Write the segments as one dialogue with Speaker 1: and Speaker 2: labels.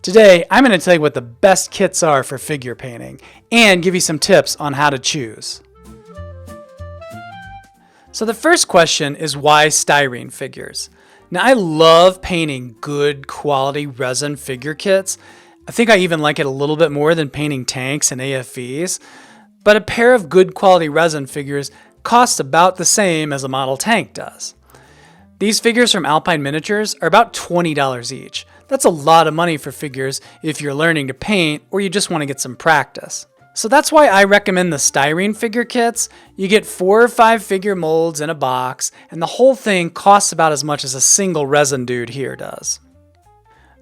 Speaker 1: Today, I'm going to tell you what the best kits are for figure painting and give you some tips on how to choose. So the first question is why styrene figures? Now I love painting good quality resin figure kits. I think I even like it a little bit more than painting tanks and AFVs, but a pair of good quality resin figures costs about the same as a model tank does. These figures from Alpine Miniatures are about $20 each. That's a lot of money for figures if you're learning to paint or you just want to get some practice. So that's why I recommend the styrene figure kits. You get 4 or 5 figure molds in a box, and the whole thing costs about as much as a single resin dude here does.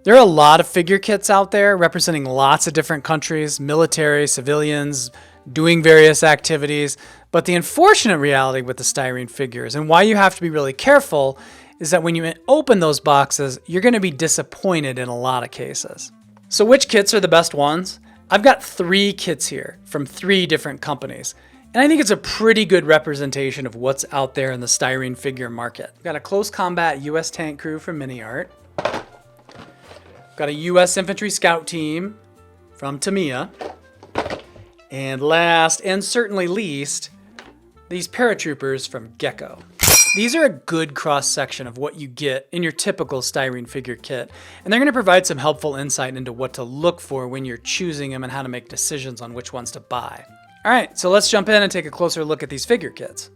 Speaker 1: There are a lot of figure kits out there representing lots of different countries, military, civilians, doing various activities, but the unfortunate reality with the styrene figures and why you have to be really careful is that when you open those boxes, you're going to be disappointed in a lot of cases. So which kits are the best ones? I've got 3 kits here from 3 different companies, and I think it's a pretty good representation of what's out there in the styrene figure market. I've got a close combat US tank crew from Mini Art. Got a US infantry scout team from Tamiya. And last, and certainly least, these paratroopers from Gecko. These are a good cross-section of what you get in your typical styrene figure kit, and they're going to provide some helpful insight into what to look for when you're choosing them and how to make decisions on which ones to buy. All right, so let's jump in and take a closer look at these figure kits.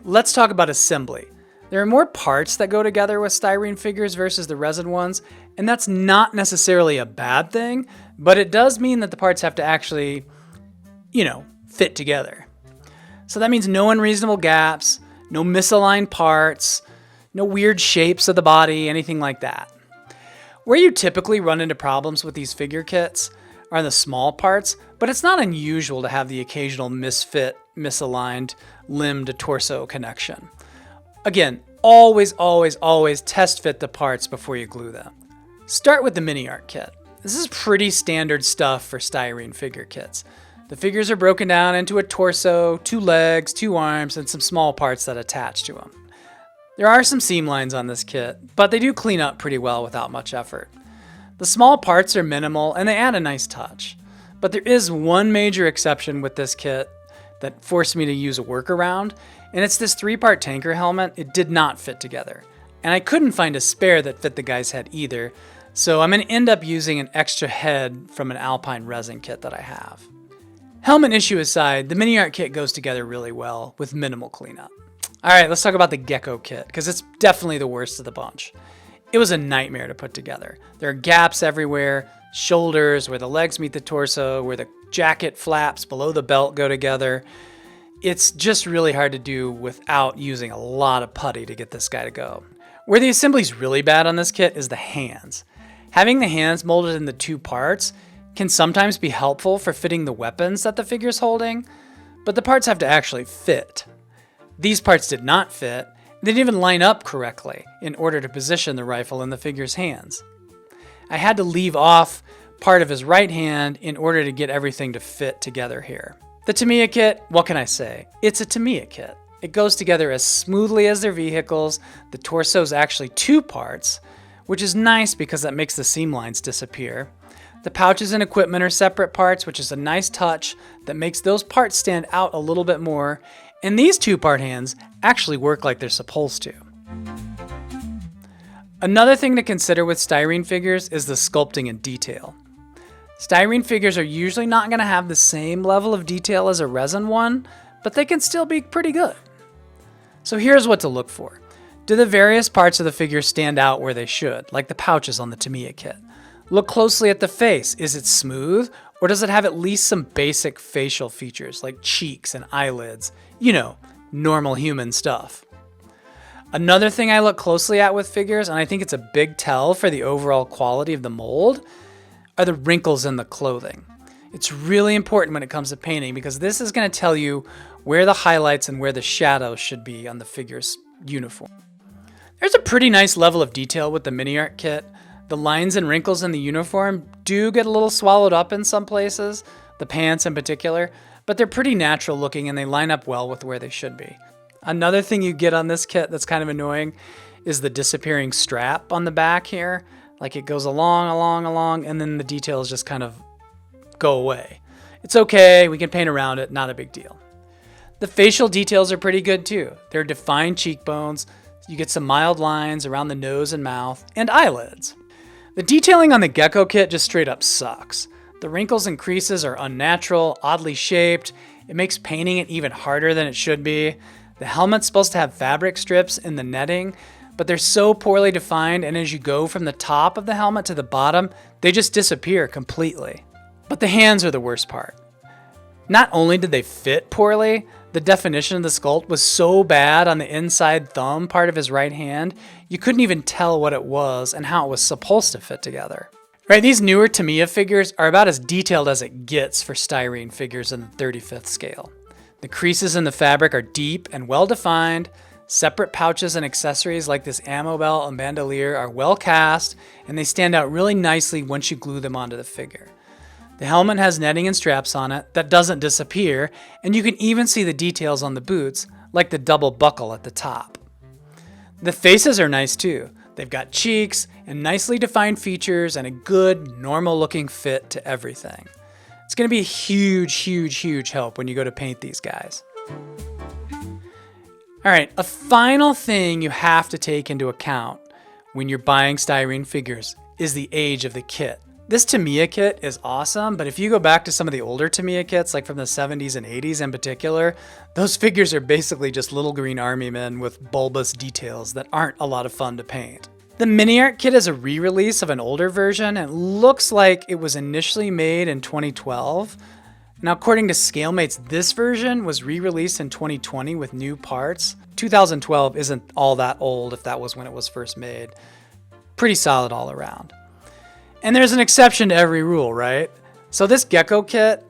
Speaker 1: Let's talk about assembly. There are more parts that go together with styrene figures versus the resin ones, and that's not necessarily a bad thing, but it does mean that the parts have to actually, fit together. So that means no unreasonable gaps, no misaligned parts, no weird shapes of the body, anything like that. Where you typically run into problems with these figure kits are the small parts, but it's not unusual to have the occasional misfit, misaligned limb to torso connection. Again, always test fit the parts before you glue them. Start with the Mini Art kit. This is pretty standard stuff for styrene figure kits. The figures are broken down into a torso, 2 legs, 2 arms, and some small parts that attach to them. There are some seam lines on this kit, but they do clean up pretty well without much effort. The small parts are minimal and they add a nice touch. But there is one major exception with this kit that forced me to use a workaround, and it's this 3-part tanker helmet. It did not fit together, and I couldn't find a spare that fit the guy's head either, so I'm going to end up using an extra head from an Alpine resin kit that I have. Helmet issue aside, the Mini Art kit goes together really well with minimal cleanup. All right, let's talk about the Gecko kit, because it's definitely the worst of the bunch. It was a nightmare to put together. There are gaps everywhere, shoulders where the legs meet the torso, where the jacket flaps below the belt go together. It's just really hard to do without using a lot of putty to get this guy to go. Where the assembly's really bad on this kit is the hands. Having the hands molded into 2 parts can sometimes be helpful for fitting the weapons that the figure's holding, but the parts have to actually fit. These parts did not fit. They didn't even line up correctly in order to position the rifle in the figure's hands. I had to leave off part of his right hand in order to get everything to fit together here. The Tamiya kit, what can I say? It's a Tamiya kit. It goes together as smoothly as their vehicles. The torso is actually 2 parts, which is nice because that makes the seam lines disappear. The pouches and equipment are separate parts, which is a nice touch that makes those parts stand out a little bit more. And these 2-part hands actually work like they're supposed to. Another thing to consider with styrene figures is the sculpting and detail. Styrene figures are usually not going to have the same level of detail as a resin one, but they can still be pretty good. So here's what to look for. Do the various parts of the figure stand out where they should, like the pouches on the Tamiya kit? Look closely at the face. Is it smooth, or does it have at least some basic facial features like cheeks and eyelids? Normal human stuff. Another thing I look closely at with figures, and I think it's a big tell for the overall quality of the mold, are the wrinkles in the clothing. It's really important when it comes to painting because this is going to tell you where the highlights and where the shadows should be on the figure's uniform. There's a pretty nice level of detail with the Mini Art kit. The lines and wrinkles in the uniform do get a little swallowed up in some places, the pants in particular, but they're pretty natural looking and they line up well with where they should be. Another thing you get on this kit that's kind of annoying is the disappearing strap on the back here. Like it goes along, and then the details just kind of go away. It's okay, we can paint around it, not a big deal. The facial details are pretty good too. There are defined cheekbones, you get some mild lines around the nose and mouth, and eyelids. The detailing on the Gecko kit just straight up sucks. The wrinkles and creases are unnatural, oddly shaped. It makes painting it even harder than it should be. The helmet's supposed to have fabric strips in the netting, but they're so poorly defined, and as you go from the top of the helmet to the bottom, they just disappear completely. But the hands are the worst part. Not only did they fit poorly, the definition of the sculpt was so bad on the inside thumb part of his right hand, you couldn't even tell what it was and how it was supposed to fit together. Right, these newer Tamiya figures are about as detailed as it gets for styrene figures in the 35th scale. The creases in the fabric are deep and well defined. Separate pouches and accessories like this ammo belt and bandolier are well cast, and they stand out really nicely once you glue them onto the figure. The helmet has netting and straps on it that doesn't disappear, and you can even see the details on the boots, like the double buckle at the top. The faces are nice too. They've got cheeks and nicely defined features and a good, normal-looking fit to everything. It's going to be a huge help when you go to paint these guys. All right, a final thing you have to take into account when you're buying styrene figures is the age of the kit. This Tamiya kit is awesome, but if you go back to some of the older Tamiya kits, like from the 70s and 80s in particular, those figures are basically just little green army men with bulbous details that aren't a lot of fun to paint. The Mini Art kit is a re-release of an older version and looks like it was initially made in 2012. Now, according to ScaleMates, this version was re-released in 2020 with new parts. 2012 isn't all that old if that was when it was first made. Pretty solid all around. And there's an exception to every rule, right? So this Gecko kit,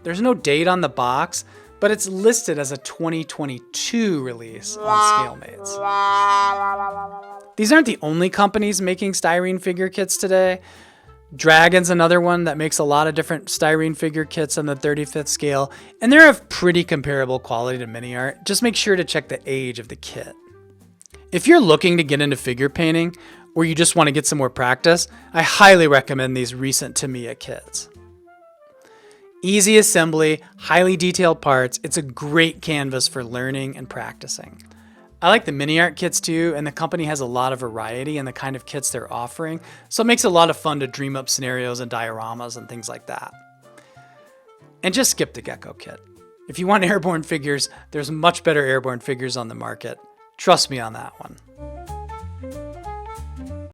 Speaker 1: there's no date on the box, but it's listed as a 2022 release on ScaleMates. These aren't the only companies making styrene figure kits today. Dragon's another one that makes a lot of different styrene figure kits on the 35th scale, and they're of pretty comparable quality to Mini Art. Just make sure to check the age of the kit. If you're looking to get into figure painting, or you just want to get some more practice, I highly recommend these recent Tamiya kits. Easy assembly, highly detailed parts, it's a great canvas for learning and practicing. I like the Mini Art kits too, and the company has a lot of variety in the kind of kits they're offering, so it makes it a lot of fun to dream up scenarios and dioramas and things like that. And just skip the Gecko kit. If you want airborne figures, there's much better airborne figures on the market. Trust me on that one.